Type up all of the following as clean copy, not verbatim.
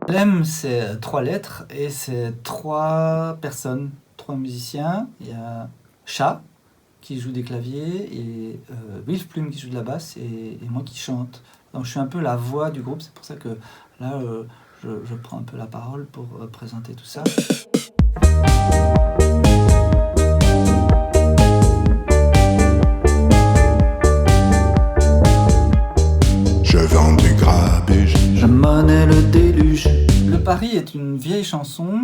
Lemme, c'est 3 lettres et c'est 3 personnes, 3 musiciens. Il y a Chat qui joue des claviers et Wilf Plume qui joue de la basse et moi qui chante. Donc je suis un peu la voix du groupe, c'est pour ça que là je prends un peu la parole pour présenter tout ça. Je vends du grabuge. Je monnaie le déluge. Le Paris est une vieille chanson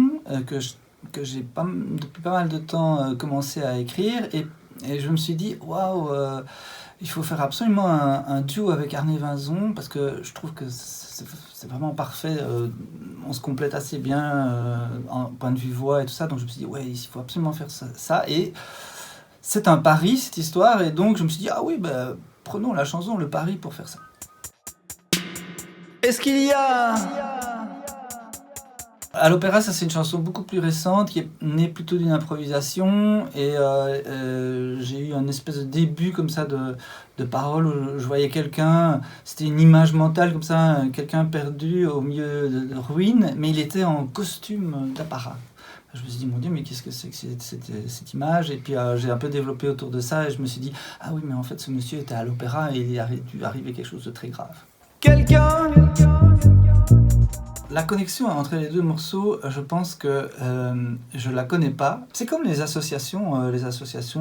que j'ai depuis pas mal de temps commencé à écrire et je me suis dit waouh, il faut faire absolument un duo avec Arné Vinzon parce que je trouve que c'est vraiment parfait. On se complète assez bien en point de vue voix et tout ça, donc je me suis dit ouais, il faut absolument faire ça et c'est un pari cette histoire et donc je me suis dit ah oui, bah, prenons la chanson Le Paris pour faire ça. Est-ce qu'il y a... À l'opéra, ça c'est une chanson beaucoup plus récente qui est née plutôt d'une improvisation et j'ai eu un espèce de début comme ça de parole où je voyais quelqu'un, c'était une image mentale comme ça, quelqu'un perdu au milieu de ruines, mais il était en costume d'apparat. Je me suis dit, mon Dieu, mais qu'est-ce que c'est que cette image? Et puis j'ai un peu développé autour de ça et je me suis dit, ah oui, mais en fait ce monsieur était à l'opéra et il a dû arriver quelque chose de très grave. Quelqu'un. La connexion entre les deux morceaux, je pense que je la connais pas. C'est comme les associations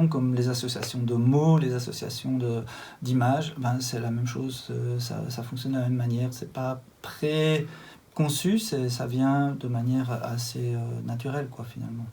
comme les associations de mots, les associations d'images. Ben, c'est la même chose, ça fonctionne de la même manière. C'est pas préconçu, ça vient de manière assez naturelle, quoi, finalement.